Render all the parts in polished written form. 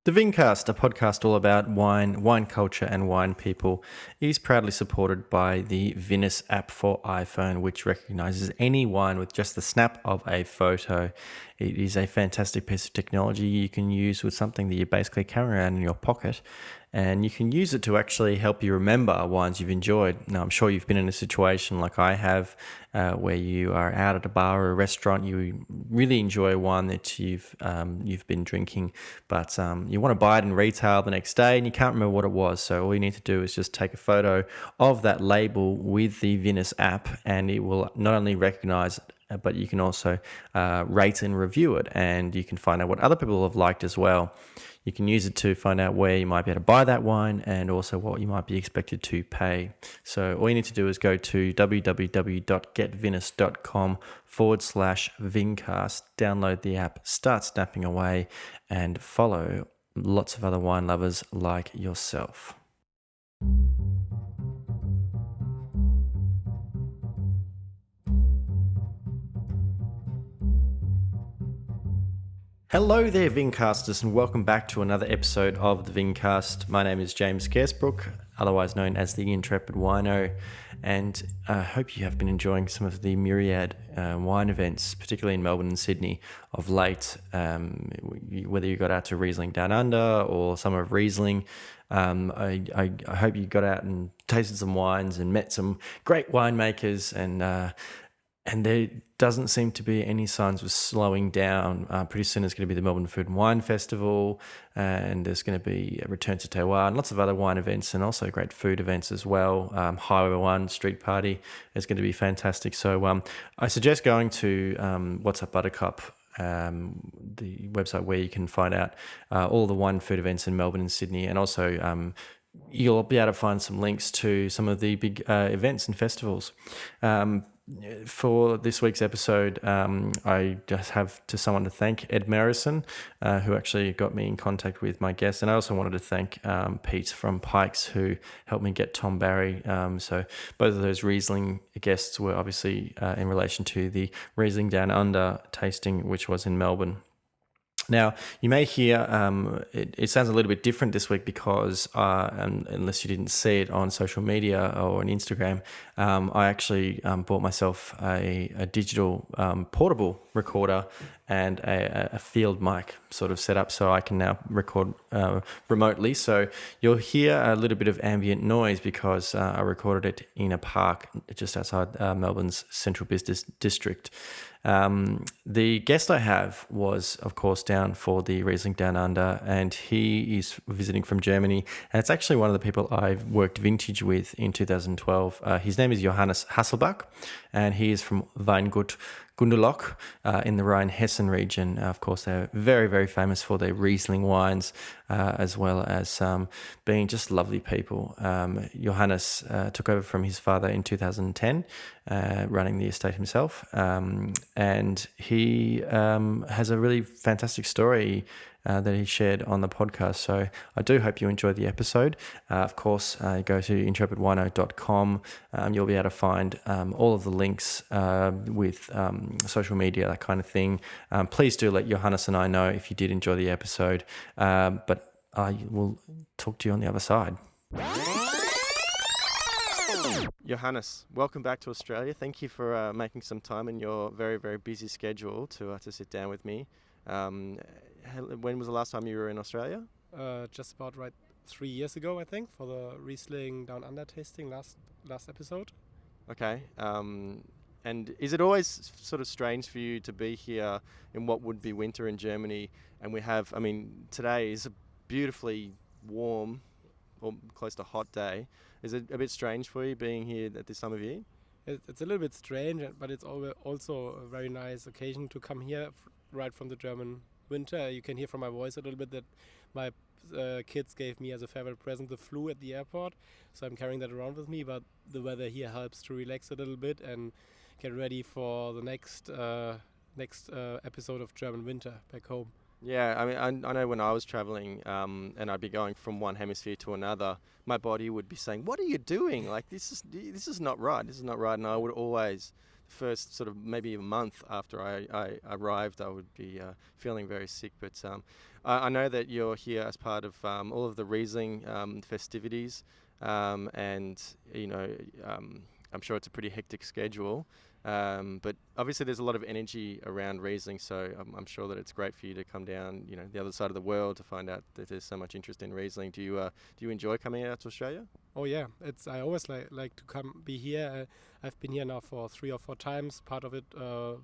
The Vincast, a podcast all about wine, wine culture, and wine people, is proudly supported by the Vinous app for iPhone, which recognizes any wine with just the snap of a photo. It is a fantastic piece of technology you can use with something that you basically carry around in your pocket, and you can use it to actually help you remember wines you've enjoyed. Now, I'm sure you've been in a situation like I have, where you are out at a bar or a restaurant, you really enjoy a wine that you've been drinking, but you want to buy it in retail the next day and you can't remember what it was. So all you need to do is just take a photo of that label with the Vinous app, and it will not only recognize it, but you can also rate and review it, and you can find out what other people have liked as well. You can use it to find out where you might be able to buy that wine and also what you might be expected to pay. So all you need to do is go to www.getvinous.com/Vincast, download the app, start snapping away, and follow lots of other wine lovers like yourself. Hello there, Vincasters, and welcome back to another episode of the Vincast. My name is James Gersbrook, otherwise known as the Intrepid Wino, and I hope you have been enjoying some of the myriad wine events, particularly in Melbourne and Sydney, of late. Whether you got out to Riesling Down Under or Summer of Riesling, I hope you got out and tasted some wines and met some great winemakers, and there doesn't seem to be any signs of slowing down. Pretty soon there's going to be the Melbourne Food and Wine Festival, and there's going to be a Return to Terroir and lots of other wine events and also great food events as well. Highway 1 Street Party is going to be fantastic. So I suggest going to What's Up Buttercup, the website where you can find out all the wine food events in Melbourne and Sydney, and also you'll be able to find some links to some of the big events and festivals. For this week's episode, I just have someone to thank, Ed Marison, who actually got me in contact with my guest. And I also wanted to thank Pete from Pikes, who helped me get Tom Barry. So both of those Riesling guests were obviously in relation to the Riesling Down Under tasting, which was in Melbourne. Now, you may hear it sounds a little bit different this week because, unless you didn't see it on social media or on Instagram, I actually bought myself a digital portable recorder and a field mic sort of set up, so I can now record remotely. So you'll hear a little bit of ambient noise because I recorded it in a park just outside Melbourne's Central Business District. The guest I have was, of course, down for the Riesling Down Under, and he is visiting from Germany, and it's actually one of the people I've worked vintage with in 2012. His name is Johannes Hasselbach, and he is from Weingut Gunderloch in the Rheinhessen region. Of course, they're very, very famous for their Riesling wines, as well as being just lovely people. Johannes took over from his father in 2010, running the estate himself, and he has a really fantastic story that he shared on the podcast. So I do hope you enjoy the episode. Of course, go to intrepidwino.com. You'll be able to find all of the links with social media, that kind of thing. Please do let Johannes and I know if you did enjoy the episode, but I will talk to you on the other side. Johannes, welcome back to Australia. Thank you for making some time in your very, very busy schedule to sit down with me. When was the last time you were in Australia? Just about 3 years ago, I think, for the Riesling Down Under tasting last episode. Okay. And is it always sort of strange for you to be here in what would be winter in Germany? And we have, today is a beautifully warm or close to hot day. Is it a bit strange for you being here at this time of year? It's a little bit strange, but it's also a very nice occasion to come here right from the German winter. You can hear from my voice a little bit that my kids gave me as a farewell present the flu at the airport, so I'm carrying that around with me, but the weather here helps to relax a little bit and get ready for the next episode of German winter back home. Yeah, I know when I was traveling and I'd be going from one hemisphere to another, my body would be saying, "What are you doing? Like this is not right. This is not right." And I would always first sort of maybe a month after I arrived, I would be feeling very sick. But I know that you're here as part of all of the Riesling festivities, and I'm sure it's a pretty hectic schedule. But obviously there's a lot of energy around Riesling, so I'm sure that it's great for you to come down, the other side of the world to find out that there's so much interest in Riesling. Do you enjoy coming out to Australia? Oh yeah, I always like to be here. I've been here now for 3 or 4 times. Part of it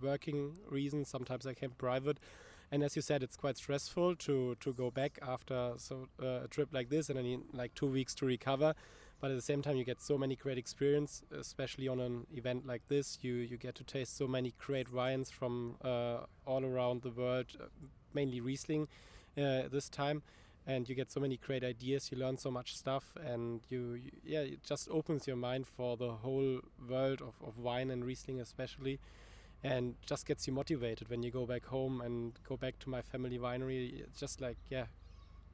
working reasons. Sometimes I came private, and as you said, it's quite stressful to go back after a trip like this, and I need like 2 weeks to recover. But at the same time, you get so many great experience, especially on an event like this. You get to taste so many great wines from all around the world, mainly Riesling this time. And you get so many great ideas, you learn so much stuff, and it just opens your mind for the whole world of wine and Riesling especially, and just gets you motivated when you go back home and go back to my family winery. It's just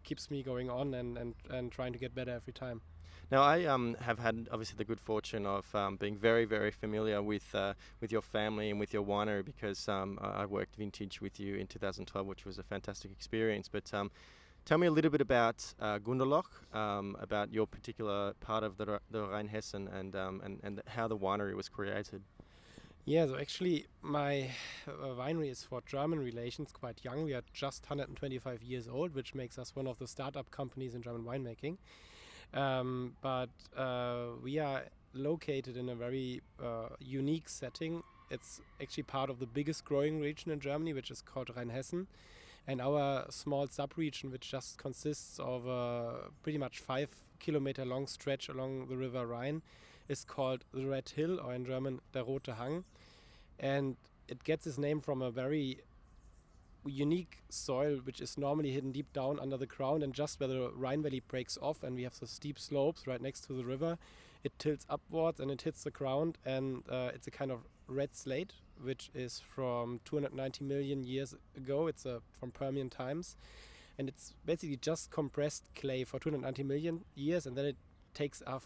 keeps me going on and trying to get better every time. Now, I have had obviously the good fortune of being very, very familiar with your family and with your winery, because I worked vintage with you in 2012, which was a fantastic experience. But tell me a little bit about Gunderloch, about your particular part of the Rheinhessen, and how the winery was created. Yeah, so actually my winery is for German relations quite young. We are just 125 years old, which makes us one of the startup companies in German winemaking. But we are located in a very unique setting. It's actually part of the biggest growing region in Germany, which is called Rheinhessen. And our small sub-region, which just consists of a pretty much 5-kilometer long stretch along the River Rhine, is called the Red Hill, or in German, der Rote Hang. And it gets its name from a very unique soil, which is normally hidden deep down under the ground, and just where the Rhine Valley breaks off and we have the steep slopes right next to the river, it tilts upwards and it hits the ground, and it's a kind of red slate, which is from 290 million years ago. It's from Permian times, and it's basically just compressed clay for 290 million years, and then it takes up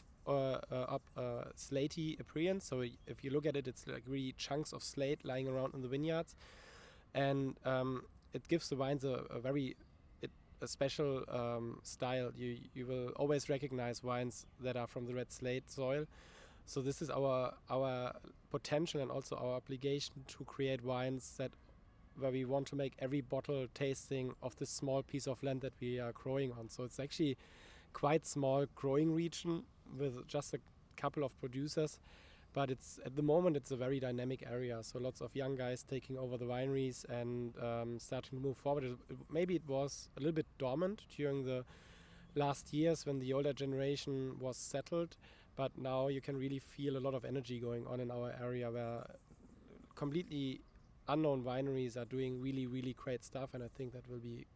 slatey appearance. So if you look at it, it's like really chunks of slate lying around in the vineyards, and it gives the wines a very special style. You will always recognize wines that are from the red slate soil. So this is our potential and also our obligation to create wines where we want to make every bottle tasting of this small piece of land that we are growing on. So it's actually quite small growing region with just a couple of producers, but at the moment it's a very dynamic area. So lots of young guys taking over the wineries and starting to move forward. Maybe it was a little bit dormant during the last years when the older generation was settled, but now you can really feel a lot of energy going on in our area, where completely unknown wineries are doing really, really great stuff, and I think that will be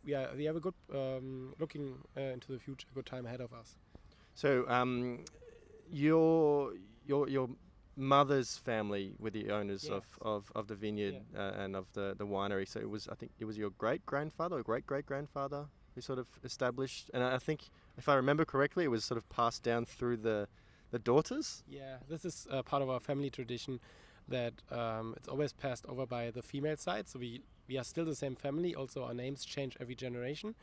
we have a good looking into the future, a good time ahead of us. So your mother's family were the owners of the vineyard, and of the winery. So I think it was your great grandfather or great grandfather who sort of established, and I think, if I remember correctly, it was sort of passed down through the daughters. Yeah, this is part of our family tradition, that it's always passed over by the female side. So we are still the same family. Also, our names change every generation.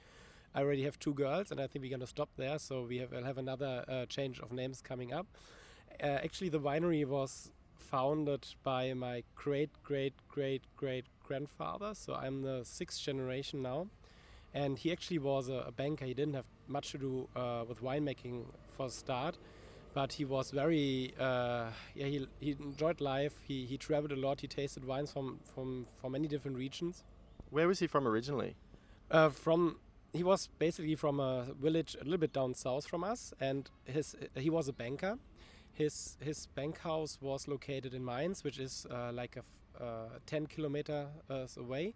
I already have 2 girls, and I think we're going to stop there. So we'll have another change of names coming up. Actually, the winery was founded by my great grandfather. So I'm the 6th generation now. And he actually was a banker. He didn't have much to do with winemaking for a start. But he was very, he enjoyed life. He traveled a lot. He tasted wines from many different regions. Where was he from originally? He was basically from a village a little bit down south from us, and he was a banker. His bank house was located in Mainz, which is like 10 kilometers away.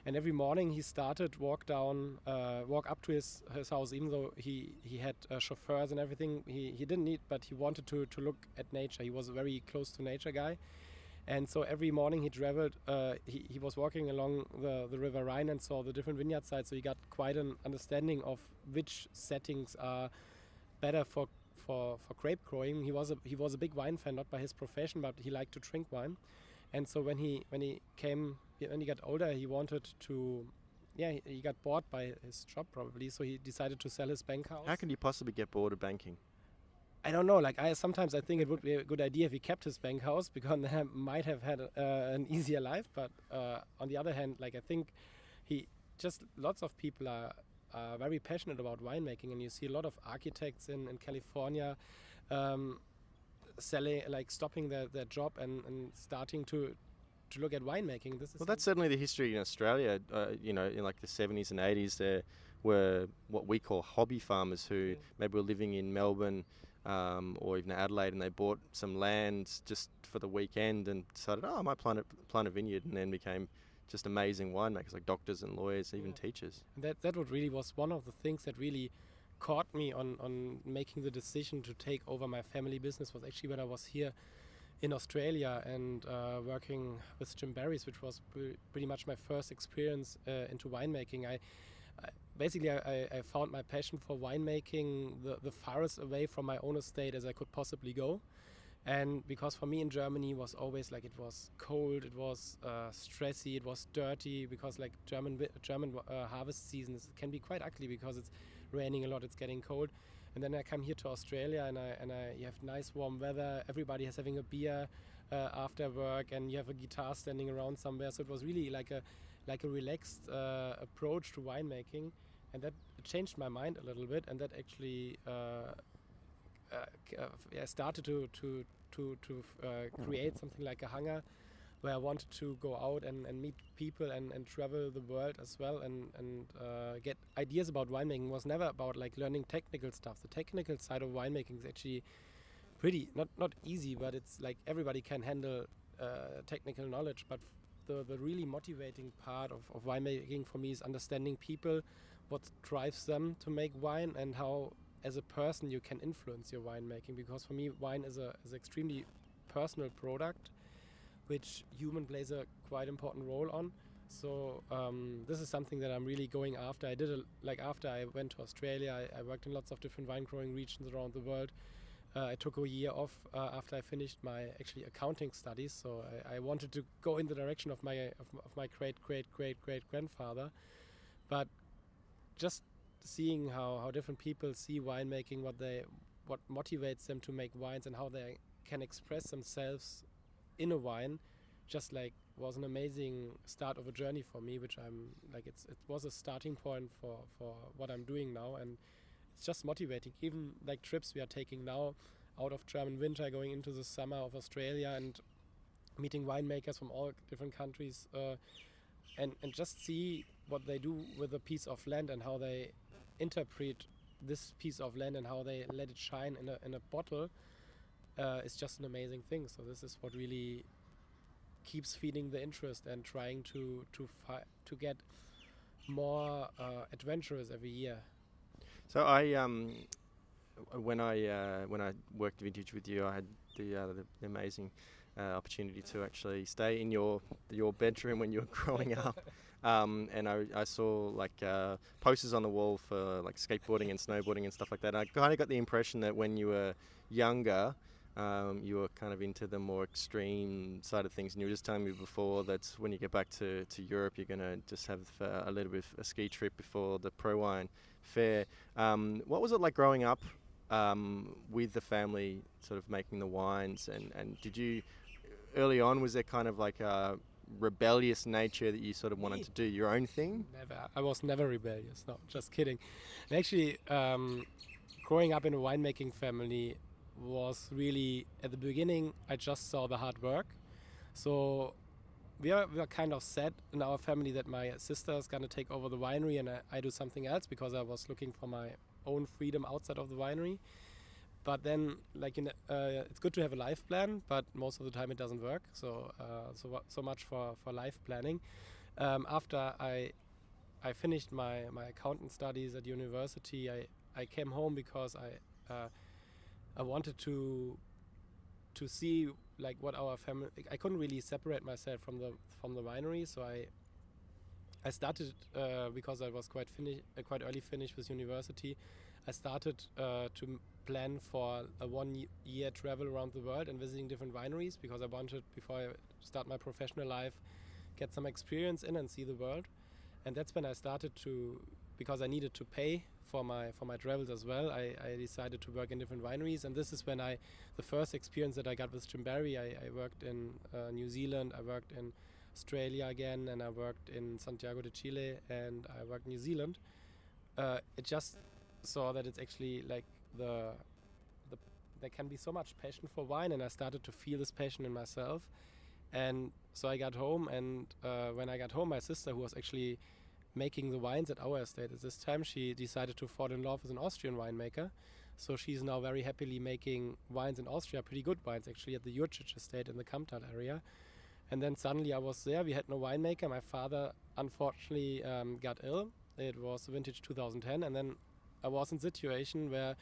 And every morning he started walk up to his house, even though he had chauffeurs and everything. He didn't need, but he wanted to look at nature. He was a very close to nature guy. And so every morning he traveled, he was walking along the River Rhine and saw the different vineyard sites. So he got quite an understanding of which settings are better for for grape growing. He was a big wine fan, not by his profession, but he liked to drink wine. And so when he got older, he wanted to, he got bored by his job probably. So he decided to sell his bank house. How can you possibly get bored of banking? I don't know. Like sometimes I think it would be a good idea if he kept his bank house, because he might have had an easier life. But on the other hand, like I think lots of people are very passionate about winemaking, and you see a lot of architects in California stopping their job and starting to look at winemaking. That's certainly the history in Australia. In like the 70s and 80s, there were what we call hobby farmers who maybe were living in Melbourne or even Adelaide, and they bought some land just for the weekend and decided, I might plant a vineyard, and then became just amazing winemakers, like doctors and lawyers, even teachers. And that what really was one of the things that really caught me on making the decision to take over my family business, was actually when I was here in Australia and working with Jim Barry's, which was pretty much my first experience into winemaking. I found my passion for winemaking the farthest away from my own estate as I could possibly go. And because for me in Germany was always like, it was cold, it was stressy, it was dirty, because like German harvest seasons can be quite ugly because it's raining a lot, it's getting cold. And then I come here to Australia and you have nice warm weather, everybody is having a beer after work, and you have a guitar standing around somewhere. So it was really like a relaxed approach to winemaking, and that changed my mind a little bit, and that actually I started to create something like a hangar, where I wanted to go out and meet people and travel the world as well, and get ideas about winemaking. It was never about like learning technical stuff. The technical side of winemaking is actually pretty not easy, but it's like everybody can handle technical knowledge. But the really motivating part of winemaking for me is understanding people, what drives them to make wine, and how as a person you can influence your winemaking. Because for me, wine is an extremely personal product, which human plays a quite important role on. So this is something that I'm really going after. I did after I went to Australia, I worked in lots of different wine growing regions around the world. I took a year off after I finished my actually accounting studies. So I wanted to go in the direction of my great grandfather, but just seeing how different people see winemaking, what motivates them to make wines, and how they can express themselves in a wine, just like was an amazing start of a journey for me, which I'm like it was a starting point for what I'm doing now, and it's just motivating. Even like trips we are taking now out of German winter, going into the summer of Australia, and meeting winemakers from all different countries, and just see what they do with a piece of land and how they interpret this piece of land and how they let it shine in a bottle. It's just an amazing thing. So this is what really keeps feeding the interest and trying to get more adventurous every year. So when I worked vintage with you, I had the amazing opportunity to actually stay in your bedroom when you were growing up. And I saw like posters on the wall for like skateboarding and snowboarding and stuff like that. And I kind of got the impression that when you were younger, you were kind of into the more extreme side of things. And you were just telling me before that when you get back to Europe, you're going to just have a little bit of a ski trip before the Pro Wine Fair. What was it like growing up with the family sort of making the wines? And did you, early on, was there kind of like a rebellious nature that you sort of wanted to do your own thing? Never. I was never rebellious. No, just kidding. And actually, growing up in a winemaking family was really, at the beginning, I just saw the hard work. So we are kind of set in our family that my sister is going to take over the winery and I do something else, because I was looking for my own freedom outside of the winery. But then, like it's good to have a life plan, but most of the time it doesn't work. So so much for life planning. After I finished my accountant studies at university, I came home because I wanted to see like what our family. I couldn't really separate myself from the winery, so I started because I was quite early finished with university. I started to plan for a 1 year travel around the world and visiting different wineries, because I wanted, before I start my professional life, get some experience in and see the world. And that's when I started to, because I needed to pay for my travels as well, I decided to work in different wineries. And this is when the first experience that I got with Chimberry, I worked in New Zealand, I worked in Australia again, and I worked in Santiago de Chile, and I worked in New Zealand. It just saw that it's actually like there can be so much passion for wine, and I started to feel this passion in myself. And so I got home, and when I got home, my sister, who was actually making the wines at our estate at this time, she decided to fall in love with an Austrian winemaker. So she's now very happily making wines in Austria, pretty good wines actually, at the Jurčić estate in the Kamtal area. And then suddenly I was there. We had no winemaker. My father unfortunately got ill. It was vintage 2010, and then I was in a situation where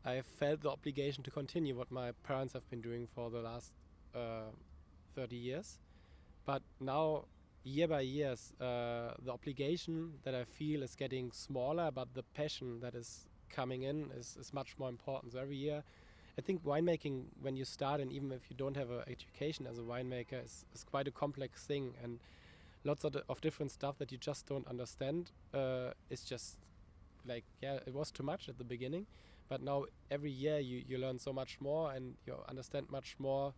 I felt the obligation to continue what my parents have been doing for the last 30 years. But now, year by year, the obligation that I feel is getting smaller, but the passion that is coming in is much more important. So every year, I think winemaking, when you start, and even if you don't have an education as a winemaker, is quite a complex thing, and lots of different stuff that you just don't understand. It's just like, it was too much at the beginning, but now every year you learn so much more, and you understand much more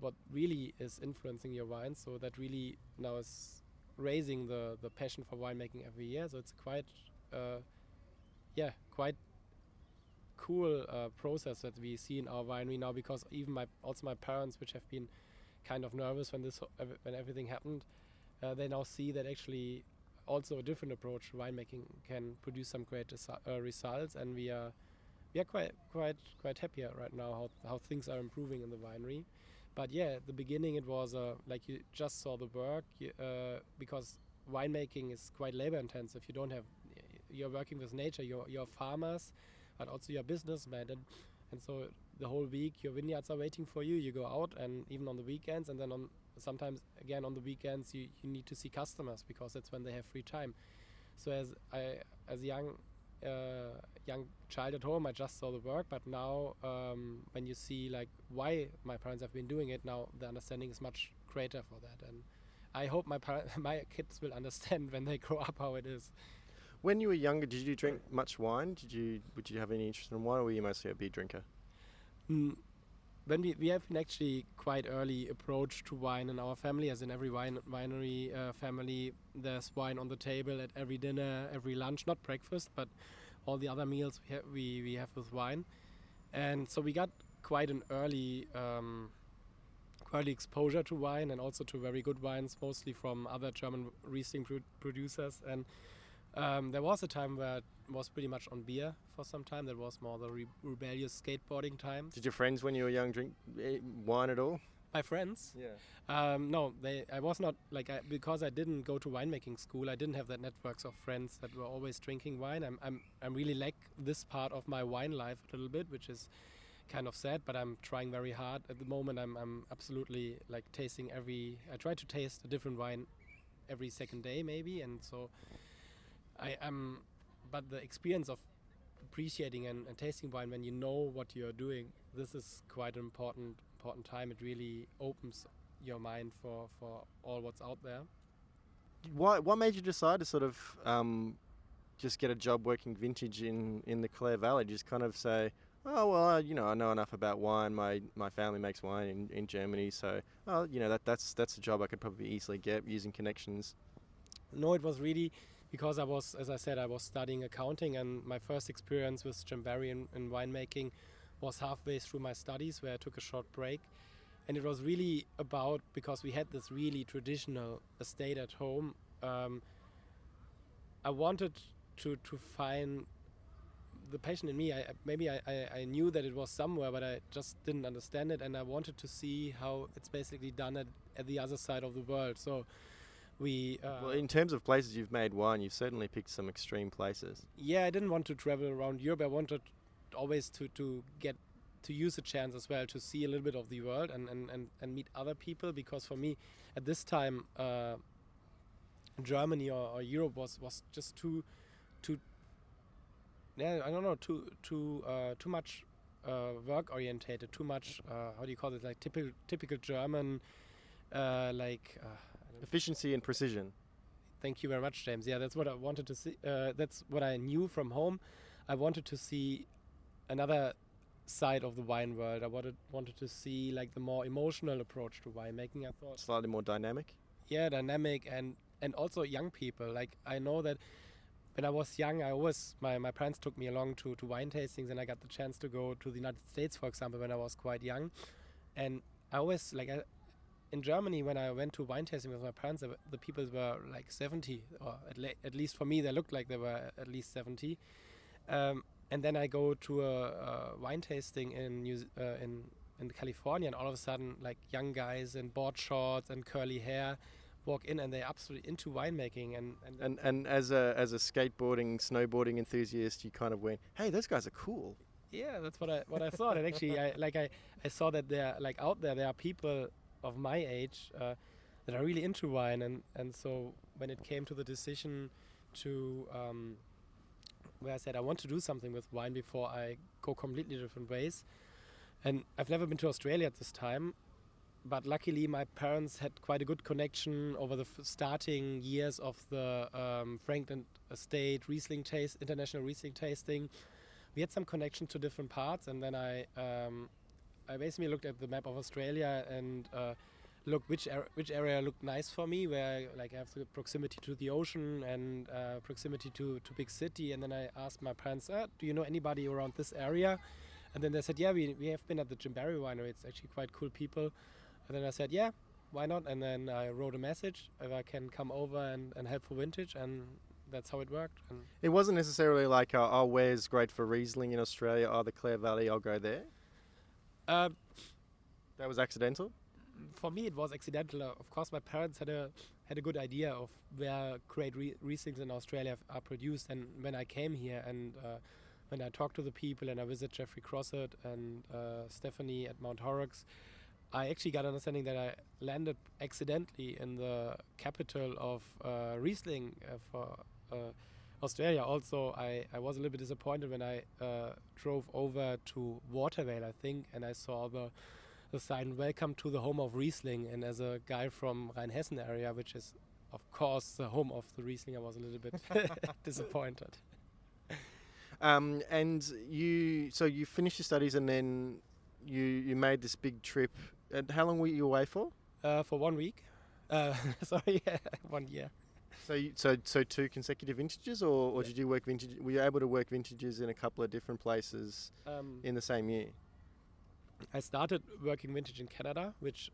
what really is influencing your wine. So that really now is raising the passion for winemaking every year. So it's quite cool process that we see in our winery now, because even my parents, which have been kind of nervous when everything happened, they now see that actually also a different approach to winemaking can produce some great results, and we are quite happy right now how things are improving in the winery. But yeah, at the beginning it was like you just saw the work, because winemaking is quite labor intensive. You're working with nature, you're farmers, but also you're businessmen, and so the whole week your vineyards are waiting for you. You go out, and even on the weekends, and then sometimes again on the weekends you need to see customers, because that's when they have free time. So as a young child at home, I just saw the work, but now when you see like why my parents have been doing it, now the understanding is much greater for that, and I hope my kids will understand when they grow up how it is. When you were younger, did you drink much wine? Would you have any interest in wine, or were you mostly a beer drinker? When we have been actually quite early approach to wine in our family, as in every winery family, there's wine on the table at every dinner, every lunch, not breakfast, but all the other meals we have with wine. And so we got quite an early exposure to wine, and also to very good wines, mostly from other German Riesling producers. And there was a time where it was pretty much on beer for some time. That was more the rebellious skateboarding time. Did your friends, when you were young, drink wine at all? My friends? Yeah. No, I was not, because I didn't go to winemaking school. I didn't have that networks of friends that were always drinking wine. I'm really lack this part of my wine life a little bit, which is kind of sad, but I'm trying very hard at the moment. I'm absolutely tasting I try to taste a different wine every second day maybe, and so but the experience of appreciating and tasting wine when you know what you're doing, this is quite an important time. It really opens your mind for all what's out there. What made you decide to sort of just get a job working vintage in the Clare Valley? Just kind of say, oh well, I know enough about wine. My family makes wine in Germany, so that's a job I could probably easily get using connections. No, it was really because I was studying accounting, and my first experience with Chimberry in winemaking was halfway through my studies, where I took a short break. And it was really about, because we had this really traditional estate at home, I wanted to find the passion in me. I knew that it was somewhere, but I just didn't understand it, and I wanted to see how it's basically done at the other side of the world. So well, in terms of places you've made wine, you've certainly picked some extreme places. Yeah, I didn't want to travel around Europe. I wanted always to get to use a chance as well to see a little bit of the world and meet other people, because for me at this time Germany or Europe was just too yeah, I don't know, too much work orientated, too much how do you call it, like typical German like Efficiency and precision. thank you very much, James. Yeah, that's what I wanted to see. That's what I knew from home. I wanted to see another side of the wine world. I wanted to see like the more emotional approach to winemaking. I thought Slightly more dynamic. yeah, dynamic and also young people. Like I know that when I was young, I always my parents took me along to wine tastings, and I got the chance to go to the United States, for example, when I was quite young. And I always in Germany, when I went to wine tasting with my parents, the people were like 70, or at least for me, they looked like they were at least 70. And then I go to a wine tasting in California, and all of a sudden, like young guys in board shorts and curly hair walk in, and they're absolutely into winemaking. And as a skateboarding, snowboarding enthusiast, you kind of went, hey, those guys are cool. yeah, that's what I thought. And actually, I saw that there like out there are people of my age that are really into wine, and so when it came to the decision to where I said I want to do something with wine before I go completely different ways. And I've never been to Australia at this time, but luckily my parents had quite a good connection over the starting years of the Franklin Estate Riesling international Riesling tasting. We had some connection to different parts, and then I basically looked at the map of Australia and look which area looked nice for me, where like I have the proximity to the ocean and proximity to big city. And then I asked my parents, do you know anybody around this area? And then they said, yeah, we have been at the Jim Barry winery. It's actually quite cool people. And then I said, yeah, why not? And then I wrote a message if I can come over and help for vintage, and that's how it worked. And It wasn't necessarily like, oh, where's great for Riesling in Australia? Oh, the Clare Valley, I'll go there. That was accidental? For me, it was accidental. Of course, my parents had a good idea of where great Rieslings in Australia are produced. And when I came here and when I talked to the people and I visited Jeffrey Crossett and Stephanie at Mount Horrocks, I actually got an understanding that I landed accidentally in the capital of Riesling for Australia. Also, I was a little bit disappointed when I drove over to Watervale, I think, and I saw the sign, welcome to the home of Riesling. And as a guy from Rheinhessen area, which is of course the home of the Riesling, I was a little bit disappointed. And you finished your studies, and then you made this big trip. And how long were you away for? For 1 week. Sorry, 1 year. So 2 consecutive vintages, or did you work vintage? Were you able to work vintages in a couple of different places in the same year? I started working vintage in Canada, which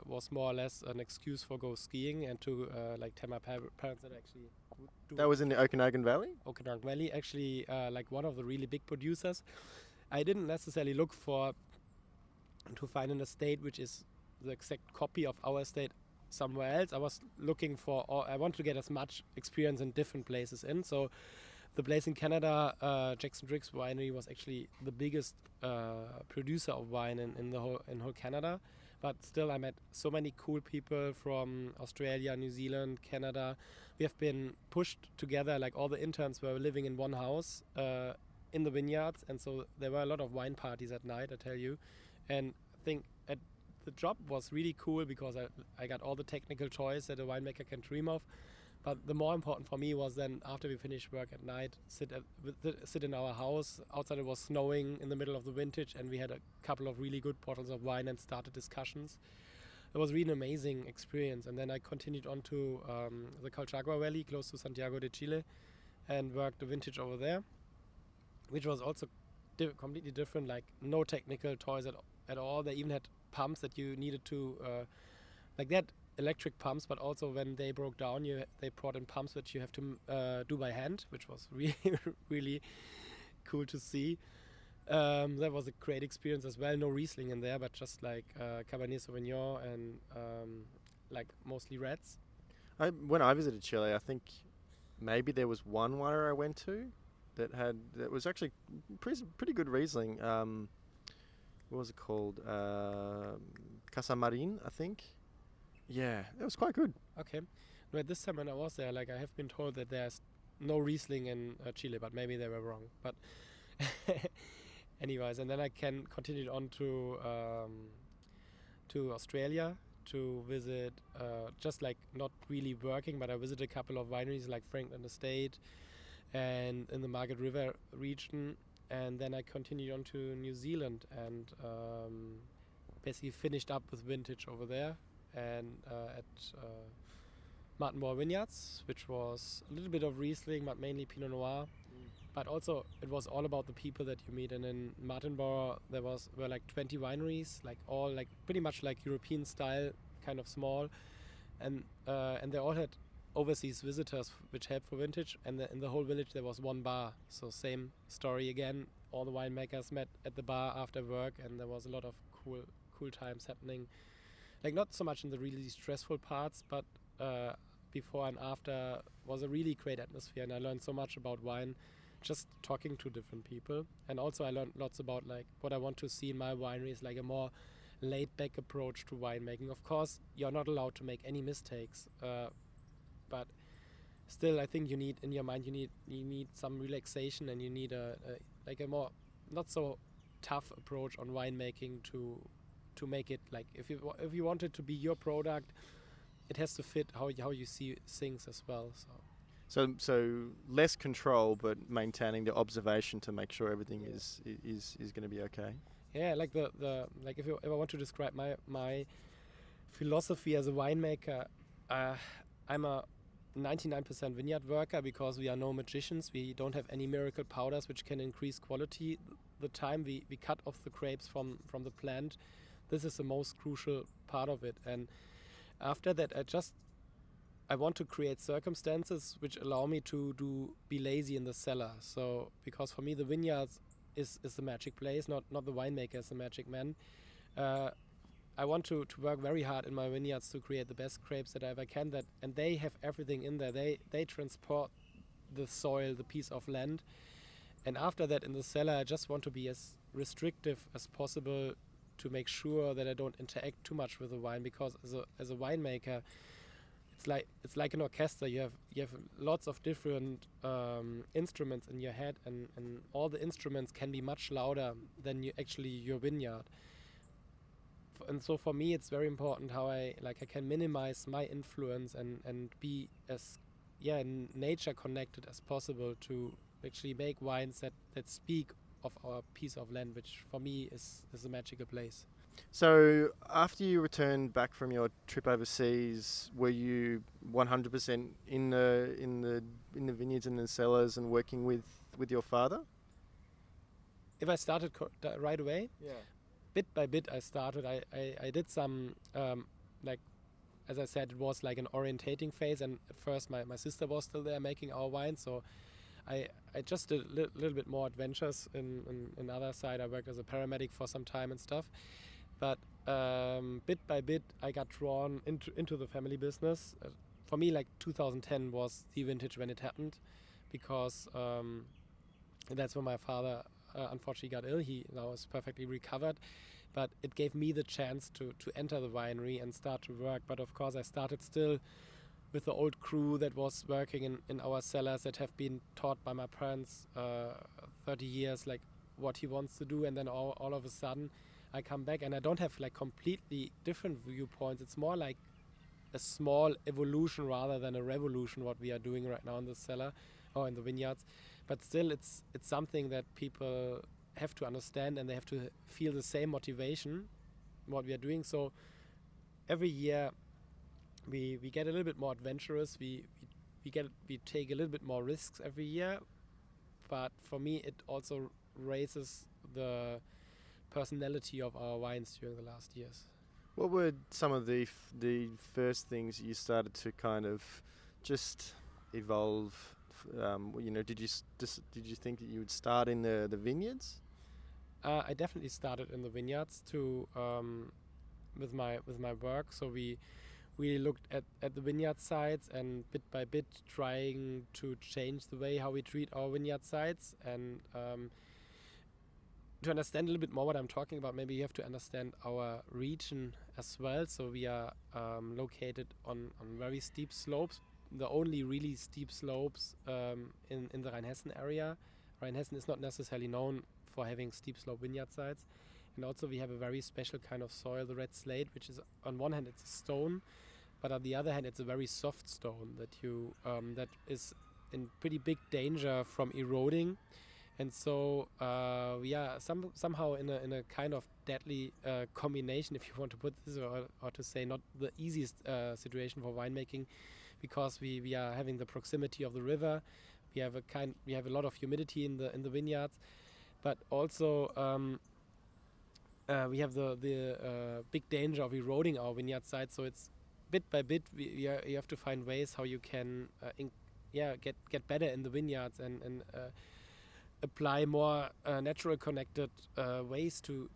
was more or less an excuse for go skiing and to like tell my parents that I actually would do. That was in the Okanagan Valley? Okanagan Valley, actually like one of the really big producers. I didn't necessarily look to find an estate which is the exact copy of our estate somewhere else. I was looking I wanted to get as much experience in different places in. So the place in Canada, Jackson Driggs Winery, was actually the biggest producer of wine in whole Canada. But still, I met so many cool people from Australia, New Zealand, Canada. We have been pushed together, like all the interns were living in one house in the vineyards, and so there were a lot of wine parties at night, I tell you. And I think the job was really cool because I got all the technical toys that a winemaker can dream of. But the more important for me was then, after we finished work at night, sit in our house. Outside it was snowing in the middle of the vintage, and we had a couple of really good bottles of wine and started discussions. It was really an amazing experience. And then I continued on to the Colchagua Valley, close to Santiago de Chile, and worked the vintage over there, which was also completely different, like no technical toys at all. They even had pumps that you needed to, like that. Electric pumps, but also when they broke down, they brought in pumps which you have to do by hand, which was really, really cool to see. That was a great experience as well. No Riesling in there, but just like Cabernet Sauvignon and like mostly reds. When I visited Chile, I think maybe there was one winery I went to that was actually pretty good Riesling. What was it called? Casa Marin, I think. Yeah, it was quite good. Okay. But this time when I was there, like I have been told that there's no Riesling in Chile, but maybe they were wrong. But anyways, and then I can continue on to Australia to visit, just like not really working, but I visited a couple of wineries like Franklin Estate and in the Margaret River region, and then I continued on to New Zealand and basically finished up with vintage over there and at Martin Moore Vineyards, which was a little bit of Riesling, but mainly Pinot Noir. But also, it was all about the people that you meet. And in Martinborough, were like 20 wineries, like all like pretty much like European style, kind of small, and they all had overseas visitors, which helped for vintage. And in the whole village, there was one bar. So same story again. All the winemakers met at the bar after work, and there was a lot of cool times happening. Like not so much in the really stressful parts, but before and after was a really great atmosphere, and I learned so much about wine just talking to different people. And also I learned lots about like what I want to see in my winery is like a more laid back approach to winemaking. Of course, you're not allowed to make any mistakes, but still I think you need in your mind you need some relaxation, and you need a more not so tough approach on winemaking to make it like if you want it to be your product, it has to fit how you see things as well. So less control, but maintaining the observation to make sure everything is going to be okay. Yeah, like the like if I want to describe my philosophy as a winemaker, I'm a 99% vineyard worker because we are no magicians. We don't have any miracle powders which can increase quality. The time we cut off the grapes from the plant, this is the most crucial part of it. And after that, I want to create circumstances which allow me to be lazy in the cellar. So because for me the vineyards is the magic place, not the winemaker is the magic man. I want to work very hard in my vineyards to create the best grapes that I ever can. And they have everything in there. They transport the soil, the piece of land. And after that in the cellar, I just want to be as restrictive as possible to make sure that I don't interact too much with the wine, because as a winemaker, it's like an orchestra. You have lots of different instruments in your head, and all the instruments can be much louder than your vineyard. And so for me, it's very important how I can minimize my influence and be as nature connected as possible to actually make wines that speak of our piece of land, which for me is a magical place. So after you returned back from your trip overseas, were you 100% in the vineyards and the cellars and working with your father? If I started right away, Yeah. bit by bit I started. I did some as I said, it was like an orientating phase, and at first my sister was still there making our wine, so I just did a little bit more adventures in other side. I worked as a paramedic for some time and stuff. But bit by bit, I got drawn into the family business. For me, like 2010 was the vintage when it happened, because that's when my father unfortunately got ill. He now is perfectly recovered, but it gave me the chance to enter the winery and start to work. But of course, I started still with the old crew that was working in our cellars, that have been taught by my parents 30 years, like what he wants to do. And then all of a sudden, I come back and I don't have like completely different viewpoints. It's more like a small evolution rather than a revolution, what we are doing right now in the cellar or in the vineyards. But still, it's something that people have to understand, and they have to feel the same motivation what we are doing. So every year we get a little bit more adventurous. We take a little bit more risks every year. But for me, it also raises the personality of our wines during the last years. What were some of the first things you started to kind of just evolve? Did you think that you would start in the vineyards? I definitely started in the vineyards with my work. So we looked at the vineyard sites, and bit by bit trying to change the way how we treat our vineyard sites. And to understand a little bit more what I'm talking about, maybe you have to understand our region as well. So we are located on very steep slopes, the only really steep slopes in the Rheinhessen area. Rheinhessen is not necessarily known for having steep slope vineyard sites. And also we have a very special kind of soil, the red slate, which is on one hand it's a stone, but on the other hand it's a very soft stone that is in pretty big danger from eroding. And so we are somehow in a kind of deadly combination, if you want to put this, or to say not the easiest situation for winemaking, because we are having the proximity of the river. We have a lot of humidity in the vineyards, but also we have the big danger of eroding our vineyard site. So it's bit by bit you have to find ways how you can get better in the vineyards and apply more natural connected ways to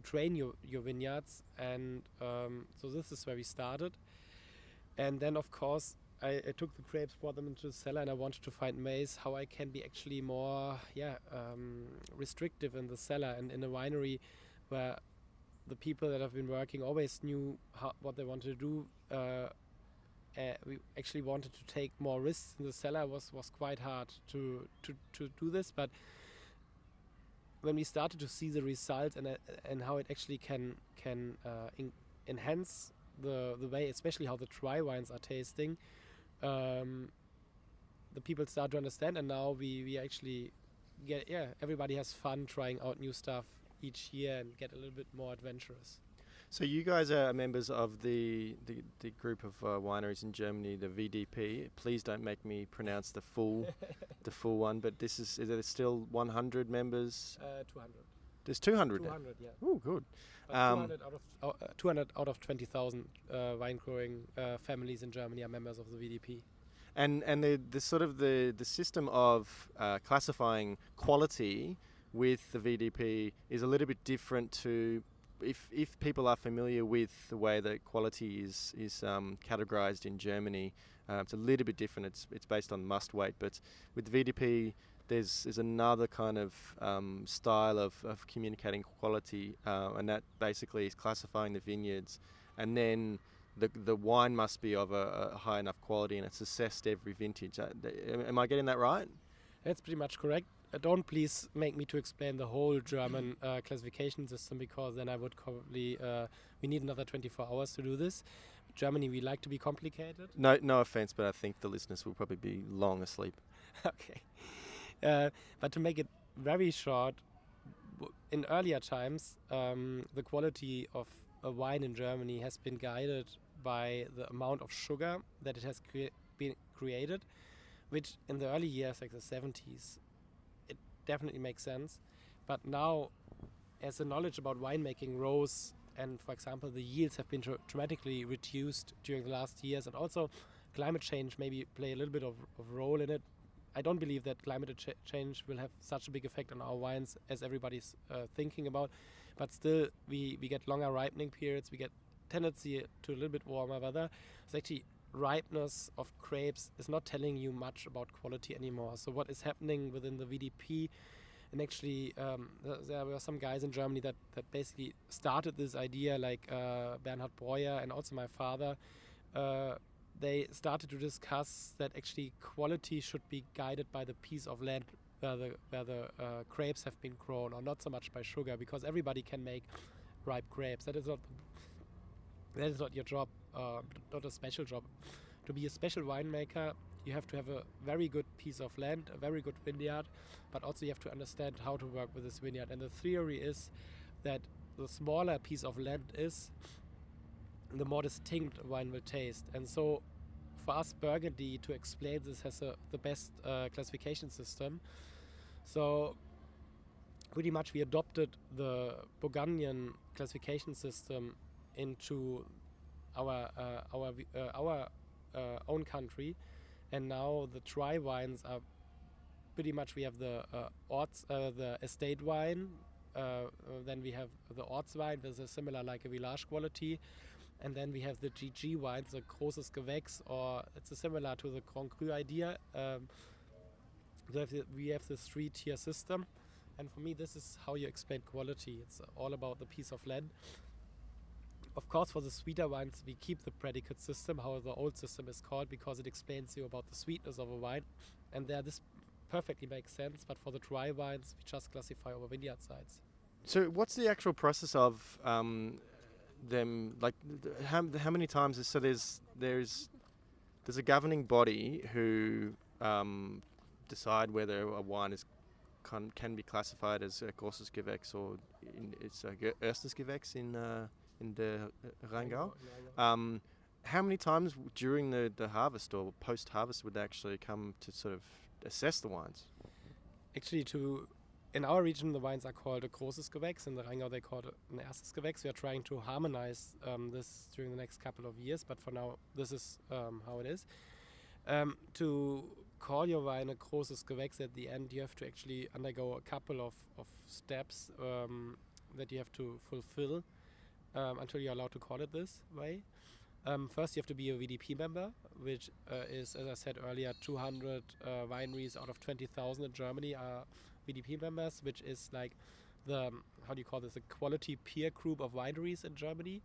train your vineyards. And so this is where we started. And then of course I took the grapes, brought them into the cellar, and I wanted to find ways how I can be actually more restrictive in the cellar and in a winery where the people that have been working always knew what they wanted to do. We actually wanted to take more risks in the cellar. Was quite hard to do this, but when we started to see the results and how it actually can enhance the way, especially how the dry wines are tasting, the people start to understand, and now we actually everybody has fun trying out new stuff each year and get a little bit more adventurous. So you guys are members of the group of wineries in Germany, the VDP. Please don't make me pronounce the full one. But is there still 100 members? 200. There's 200. 200, yeah. Oh, good. 200 out of 20,000 wine growing families in Germany are members of the VDP. And the sort of the system of classifying quality with the VDP is a little bit different to. If people are familiar with the way that quality is categorized in Germany, it's a little bit different. It's based on must wait, but with the VDP, there's another kind of style of communicating quality, and that basically is classifying the vineyards, and then the wine must be of a high enough quality, and it's assessed every vintage. Am I getting that right? That's pretty much correct. Don't please make me to explain the whole German classification system, because then I would probably we need another 24 hours to do this. Germany, we like to be complicated. No offense, but I think the listeners will probably be long asleep. Okay. But to make it very short, in earlier times, the quality of a wine in Germany has been guided by the amount of sugar that it has been created, which in the early years, like the 70s, it definitely makes sense. But now, as the knowledge about winemaking rose, and for example, the yields have been dramatically reduced during the last years, and also climate change maybe play a little bit of role in it. I don't believe that climate change will have such a big effect on our wines as everybody's thinking about. But still, we get longer ripening periods. We get tendency to a little bit warmer weather. So actually, ripeness of grapes is not telling you much about quality anymore. So what is happening within the VDP, and actually there were some guys in Germany that basically started this idea, like Bernhard Breuer and also my father. They started to discuss that actually quality should be guided by the piece of land where the grapes have been grown, or not so much by sugar, because everybody can make ripe grapes. That is not your job, not a special job. To be a special winemaker, you have to have a very good piece of land, a very good vineyard, but also you have to understand how to work with this vineyard. And the theory is that the smaller a piece of land is, the more distinct wine will taste. And so for us, Burgundy, to explain this, has the best classification system. So pretty much we adopted the Burgundian classification system into our own country, and now the dry wines are pretty much, we have the the estate wine, then we have the Orts wine, there's a similar like a village quality, and then we have the GG wines, the Großes Gewächs, or it's similar to the Grand Cru idea. We have this 3-tier system, And for me, this is how you explain quality. It's all about the piece of land. Of course, for the sweeter wines, we keep the predicate system, how the old system is called, because it explains you about the sweetness of a wine. And there, this perfectly makes sense. But for the dry wines, we just classify over vineyard sites. So what's the actual process of them, like how many times, so there's a governing body who decide whether a wine can be classified as a Großes Gewächs or it's a Erstes Gewächs in the Rheingau. How many times during the harvest or post-harvest would they actually come to sort of assess the wines? Actually, in our region, the wines are called a Großes Gewächs. In the Rheingau, they call it an Erstes Gewächs. We are trying to harmonize this during the next couple of years, but for now, this is how it is. To call your wine a Großes Gewächs at the end, you have to actually undergo a couple of steps that you have to fulfill until you're allowed to call it this way. First, you have to be a VDP member, which is, as I said earlier, 200 wineries out of 20,000 in Germany are VDP members, which is like the, how do you call this, a quality peer group of wineries in Germany.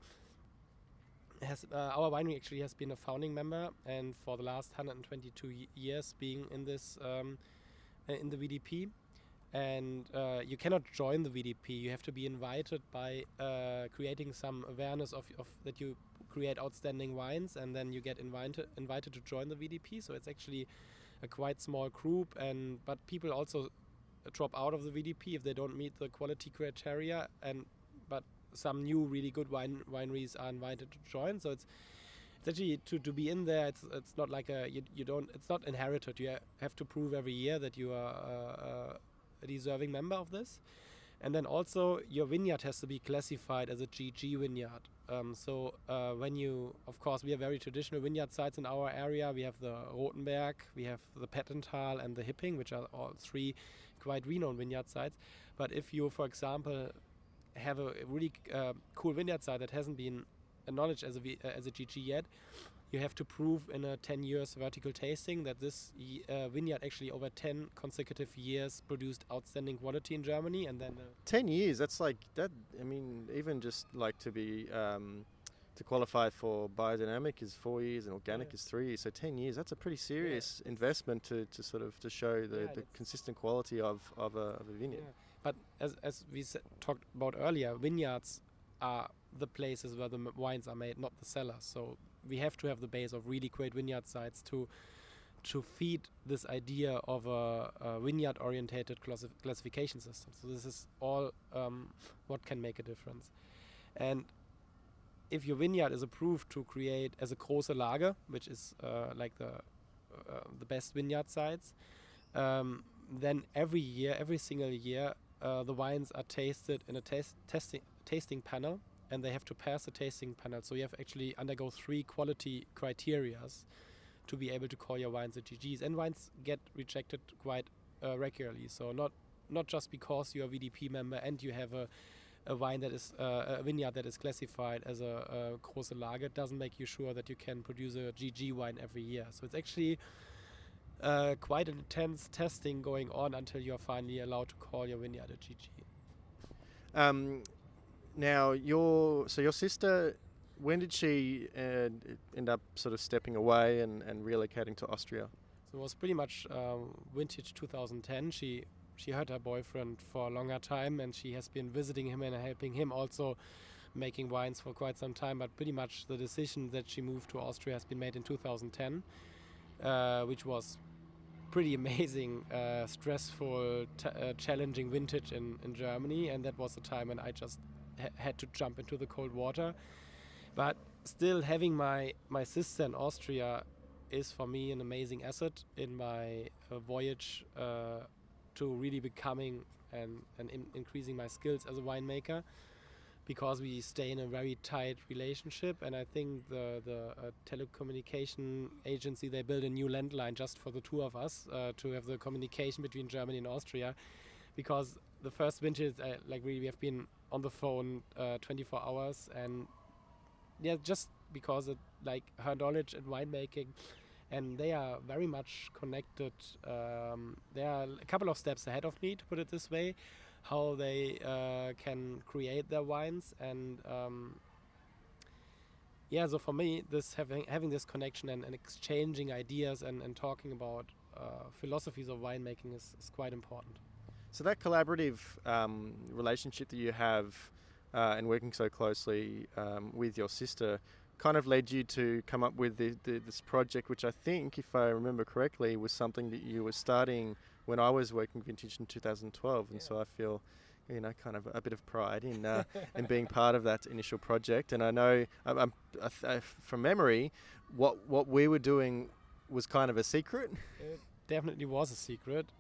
Our winery actually has been a founding member, and for the last 122 years being in this in the VDP. And you cannot join the VDP. You have to be invited by creating some awareness of that you create outstanding wines, and then you get invited to join the VDP. So it's actually a quite small group, but people also drop out of the VDP if they don't meet the quality criteria. But some new really good wineries are invited to join. So it's actually to be in there. It's not like it's not inherited. You have to prove every year that you are a deserving member of this. And then also your vineyard has to be classified as a GG vineyard. When you, of course, we have very traditional vineyard sites in our area. We have the Rothenberg, we have the Pettental and the Hipping, which are all three quite renowned vineyard sites. But if you, for example, have a really cool vineyard site that hasn't been acknowledged as a GG yet, you have to prove in a 10 years vertical tasting that this vineyard actually over 10 consecutive years produced outstanding quality in Germany. And then 10 years, that's like that. I mean, even just like to be to qualify for biodynamic is 4 years and organic is 3 years. So 10 years, that's a pretty serious investment to show the consistent quality of a vineyard. Yeah. But as we talked about earlier, vineyards are the places where the wines are made, not the cellars. So we have to have the base of really great vineyard sites to feed this idea of a vineyard-orientated classification system. So this is all what can make a difference. And if your vineyard is approved to create as a große Lage, which is like the best vineyard sites, then every single year, the wines are tasted in a tasting panel, and they have to pass the tasting panel. So you have actually undergo 3 quality criterias to be able to call your wines a GGs. And wines get rejected quite regularly. So not just because you're a VDP member and you have a wine that is a vineyard that is classified as a große Lage, doesn't make you sure that you can produce a GG wine every year. So it's actually quite an intense testing going on until you're finally allowed to call your vineyard a GG. Now, your sister, when did she end up sort of stepping away and relocating to Austria? So it was pretty much vintage 2010. She had her boyfriend for a longer time, and she has been visiting him and helping him also making wines for quite some time. But pretty much the decision that she moved to Austria has been made in 2010, which was pretty amazing, stressful, challenging vintage in Germany. And that was the time when I just had to jump into the cold water. But still having my sister in Austria is for me an amazing asset in my voyage to really becoming and increasing my skills as a winemaker, because we stay in a very tight relationship. And I think the telecommunication agency, they built a new landline just for the two of us to have the communication between Germany and Austria, because the first vintage, we have been on the phone 24 hours, and just because her knowledge in winemaking and they are very much connected. They are a couple of steps ahead of me, to put it this way, how they can create their wines. And so for me, this having this connection and exchanging ideas and talking about philosophies of winemaking is quite important. So that collaborative relationship that you have and working so closely with your sister kind of led you to come up with this project, which I think, if I remember correctly, was something that you were starting when I was working vintage in 2012. And so I feel, kind of a bit of pride in being part of that initial project. And I know from memory, what we were doing was kind of a secret. It definitely was a secret.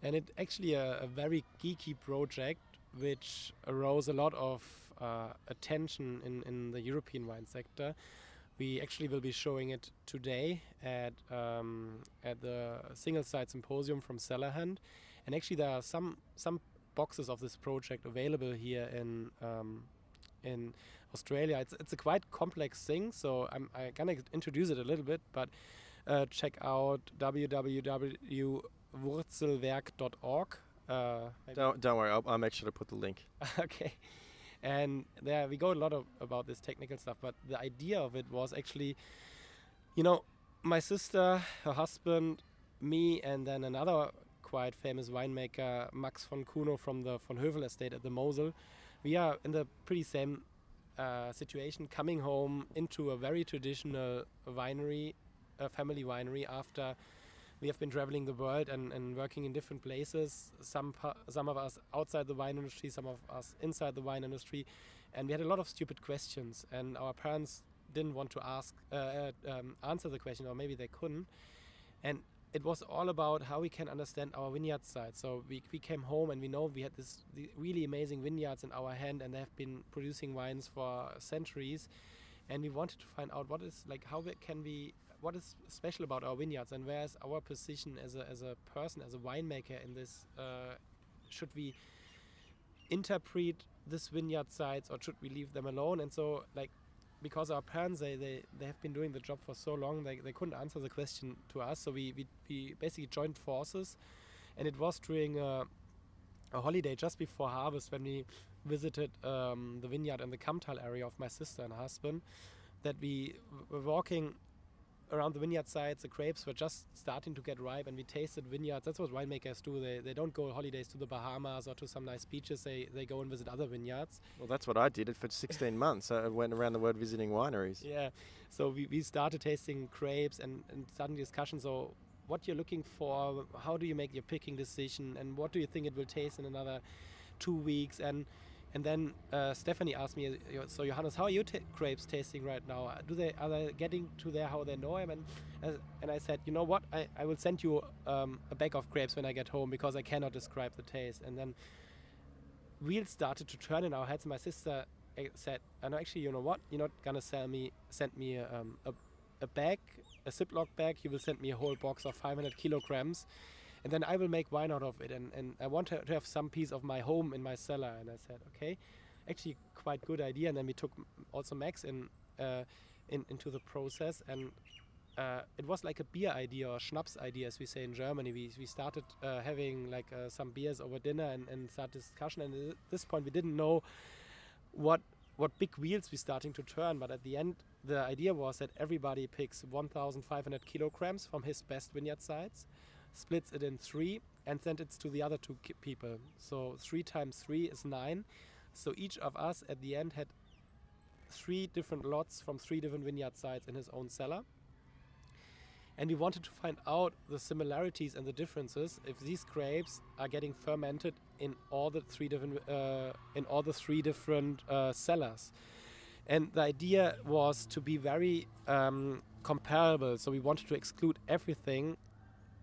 And it actually a very geeky project, which arose a lot of attention in the European wine sector. We actually will be showing it today at the Single Site Symposium from Cellarhand. And actually there are some boxes of this project available here in Australia. It's a quite complex thing, so I'm gonna introduce it a little bit, but check out www.wurzelwerk.org. Don't worry, I'll make sure to put the link. Okay. And there we go a lot about this technical stuff, but the idea of it was actually, my sister, her husband, me, and then another quite famous winemaker, Max von Kuno from the von Hövel estate at the Mosel. We are in the pretty same situation, coming home into a very traditional winery, a family winery, after we have been traveling the world and working in different places. Some of us outside the wine industry, some of us inside the wine industry, and we had a lot of stupid questions. And our parents didn't want to answer the question, or maybe they couldn't. And it was all about how we can understand our vineyard side. So we came home and we know we had the really amazing vineyards in our hand, and they have been producing wines for centuries. And we wanted to find out what is special about our vineyards, and where is our position as a person, as a winemaker in this. Should we interpret this vineyard sites, or should we leave them alone? And so, because our parents, they have been doing the job for so long, they couldn't answer the question to us. So we basically joined forces, and it was during a holiday just before harvest, when we visited the vineyard in the Kammtal area of my sister and husband, that we were walking around the vineyard sites. The grapes were just starting to get ripe, and we tasted vineyards. That's what winemakers do. They don't go holidays to the Bahamas or to some nice beaches. They go and visit other vineyards. Well, that's what I did for 16 months. I went around the world visiting wineries. Yeah, so we started tasting grapes and starting discussions. So what you're looking for, how do you make your picking decision, and what do you think it will taste in another 2 weeks? And then Stephanie asked me, so Johannes, how are your grapes tasting right now? Are they getting to there how they know them? And I said, you know what? I will send you a bag of grapes when I get home, because I cannot describe the taste. And then wheels started to turn in our heads. My sister said, "No, actually, you know what? You're not gonna send me a bag, a Ziploc bag. You will send me a whole box of 500 kilograms. And then I will make wine out of it, and I want to have some piece of my home in my cellar." And I said, okay, actually quite good idea. And then we took also Max into the process, and it was like a beer idea, or Schnaps idea, as we say in Germany. We started having some beers over dinner and start discussion. And at this point, we didn't know what big wheels we're starting to turn. But at the end, the idea was that everybody picks 1,500 kilograms from his best vineyard sites, splits it in 3, and sends it to the other 2 people. So 3 times 3 is 9. So each of us at the end had 3 different lots from 3 different vineyard sites in his own cellar. And we wanted to find out the similarities and the differences, if these grapes are getting fermented in all the 3 different cellars. And the idea was to be very comparable. So we wanted to exclude everything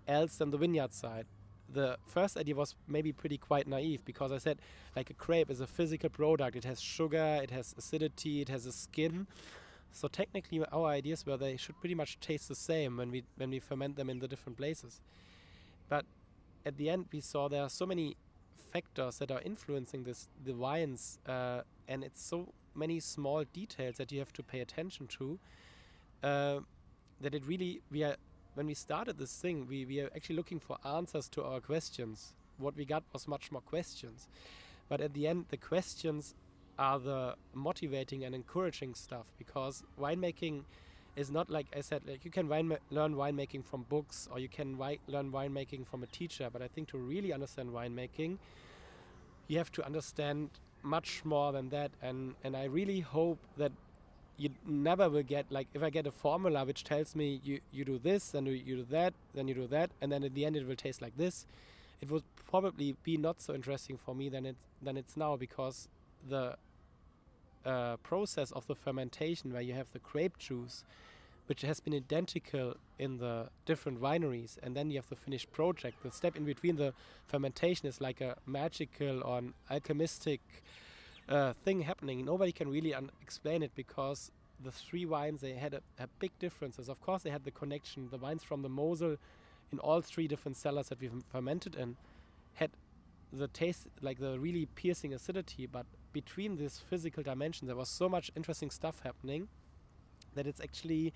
else than the vineyard side. The first idea was maybe quite naive, because I said, a grape is a physical product. It has sugar, it has acidity, it has a skin. So technically our ideas were they should pretty much taste the same when we ferment them in the different places. But at the end we saw there are so many factors that are influencing the wines, and it's so many small details that you have to pay attention to, that it really, we are when we started this thing, we are actually looking for answers to our questions. What we got was much more questions. But at the end, the questions are the motivating and encouraging stuff, because winemaking is not, like I said, like you can learn winemaking from books, or you can learn winemaking from a teacher. But I think to really understand winemaking, you have to understand much more than that. And I really hope that you never will get, like, if I get a formula which tells me you do this, then you do that, then you do that, and then at the end it will taste like this, it would probably be not so interesting for me than it's now, because the process of the fermentation, where you have the grape juice, which has been identical in the different wineries, and then you have the finished project. The step in between the fermentation is like a magical or an alchemistic thing happening. Nobody can really explain it, because the three wines, they had a big differences. Of course, they had the connection. The wines from the Mosel in all three different cellars that we've fermented in had the taste, like the really piercing acidity, but between this physical dimension, there was so much interesting stuff happening that it's actually,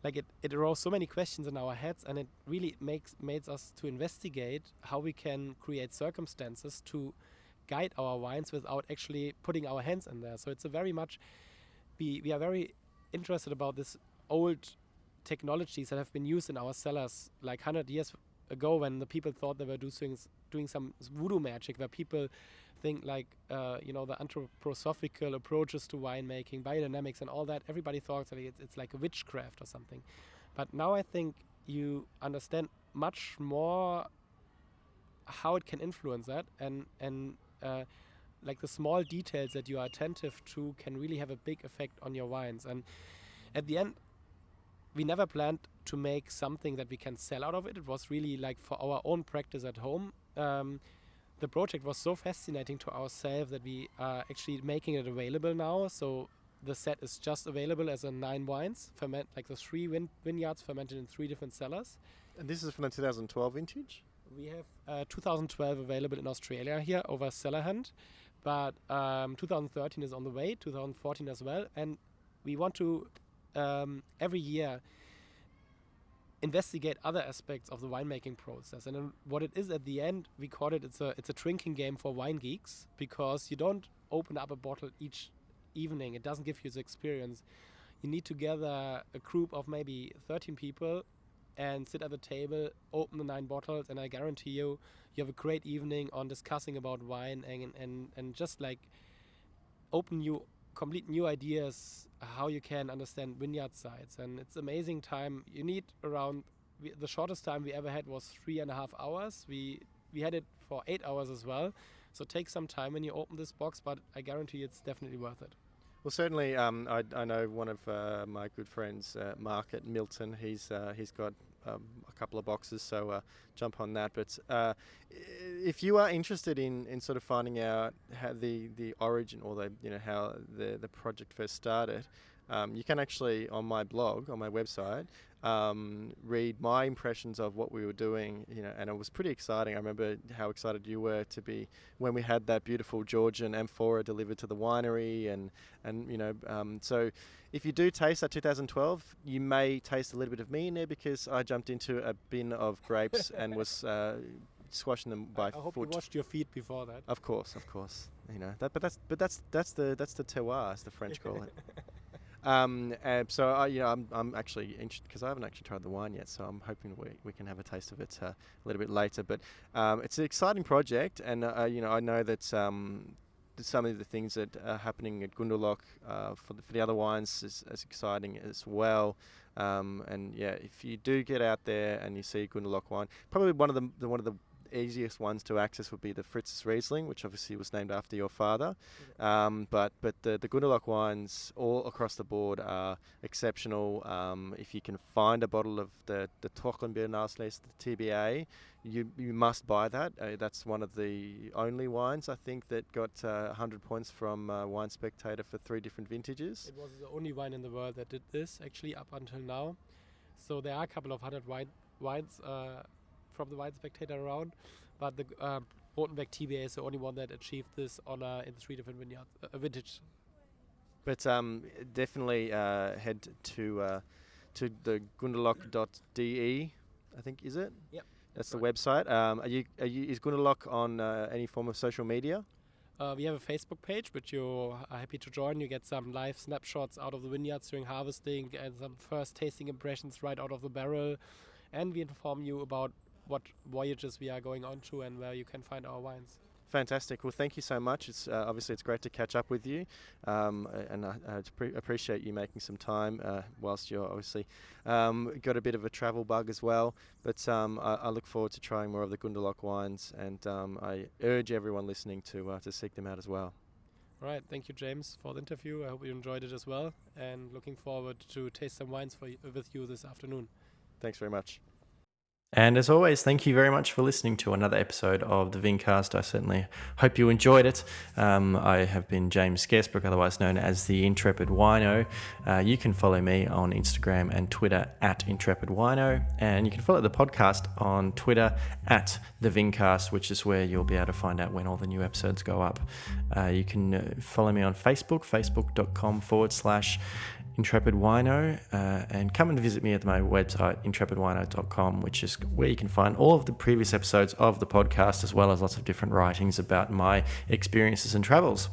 like, it arose so many questions in our heads, and it really made us to investigate how we can create circumstances to guide our wines without actually putting our hands in there. So it's a very much, we are very interested about this old technologies that have been used in our cellars like 100 years ago, when the people thought they were doing some voodoo magic, where people think like, the anthroposophical approaches to winemaking, biodynamics and all that. Everybody thought that it's like a witchcraft or something. But now I think you understand much more how it can influence that, and like the small details that you are attentive to can really have a big effect on your wines. And at the end, we never planned to make something that we can sell out of it. It was really like for our own practice at home. The project was so fascinating to ourselves that we are actually making it available now. So the set is just available as a 9 wines, like the 3 vineyards fermented in 3 different cellars. And this is from the 2012 vintage? We have 2012 available in Australia here over Cellar Hunt, but 2013 is on the way, 2014 as well, and we want to every year investigate other aspects of the winemaking process. And then what it is at the end, we call it, it's a drinking game for wine geeks, because you don't open up a bottle each evening. It doesn't give you the experience. You need to gather a group of maybe 13 people and sit at the table, open the 9 bottles, and I guarantee you have a great evening on discussing about wine and just like open complete new ideas how you can understand vineyard sites. And it's amazing time. You need around, the shortest time we ever had was 3.5 hours. We had it for 8 hours as well. So take some time when you open this box, but I guarantee it's definitely worth it. Well, certainly, I know one of my good friends, Mark at Milton. He's got a couple of boxes, so jump on that. But if you are interested in sort of finding out how the origin, or how the project first started, you can actually, on my blog, on my website, read my impressions of what we were doing, and it was pretty exciting. I remember how excited you were to be when we had that beautiful Georgian amphora delivered to the winery, and so if you do taste that 2012, you may taste a little bit of me in there, because I jumped into a bin of grapes and was squashing them by foot. I hope you washed your feet before that. Of course. But that's the terroir, as the French call it. So I'm actually interested, because I haven't actually tried the wine yet, so I'm hoping we can have a taste of it a little bit later. But it's an exciting project, and I know that some of the things that are happening at Gunderloch for the other wines is as exciting as well. And yeah, if you do get out there and you see Gunderloch wine, probably one of the easiest ones to access would be the Fritz's Riesling, which obviously was named after your father. But the Gunderloch wines all across the board are exceptional. If you can find a bottle of the trockenbeerenauslese, the TBA, you must buy that. That's one of the only wines, I think, that got 100 points from Wine Spectator for 3 different vintages. It was the only wine in the world that did this, actually, up until now. So there are a couple of 100 wines from the Wine Spectator around, but the Rotenbeck TBA is the only one that achieved this honor in 3 different vintage. But definitely head to to the gunderloch.de, I think, is it? Yep. That's the website. Is Gunderloch on any form of social media? We have a Facebook page, which you are happy to join. You get some live snapshots out of the vineyards during harvesting and some first tasting impressions right out of the barrel. And we inform you about what voyages we are going on to and where you can find our wines. Fantastic. Well, thank you so much. It's obviously it's great to catch up with you, and I appreciate you making some time whilst you're obviously got a bit of a travel bug as well. But I look forward to trying more of the Gunderloch wines, and I urge everyone listening to seek them out as well. All right. Thank you, James, for the interview. I hope you enjoyed it as well, and looking forward to taste some wines with you this afternoon. Thanks very much. And as always, thank you very much for listening to another episode of the Vincast. I certainly hope you enjoyed it. I have been James Scaresbrook, otherwise known as the Intrepid Wino. You can follow me on Instagram and Twitter at Intrepid Wino, and you can follow the podcast on Twitter at the Vincast, which is where you'll be able to find out when all the new episodes go up. You can follow me on Facebook, facebook.com/Intrepid Wino, and come and visit me at my website intrepidwino.com, which is where you can find all of the previous episodes of the podcast, as well as lots of different writings about my experiences and travels.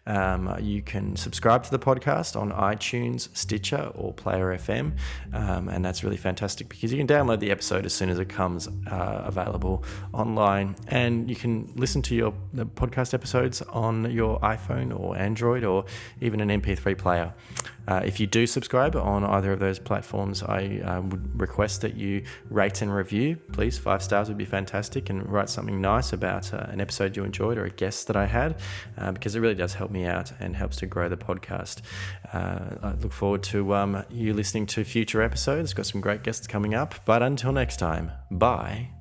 You can subscribe to the podcast on iTunes, Stitcher, or Player FM, and that's really fantastic because you can download the episode as soon as it comes available online, and you can listen to the podcast episodes on your iPhone or Android or even an MP3 player. If you do subscribe on either of those platforms, I would request that you rate and review. Please, 5 stars would be fantastic, and write something nice about an episode you enjoyed or a guest that I had, because it really does help me out and helps to grow the podcast. I look forward to you listening to future episodes. Got some great guests coming up, but until next time, bye.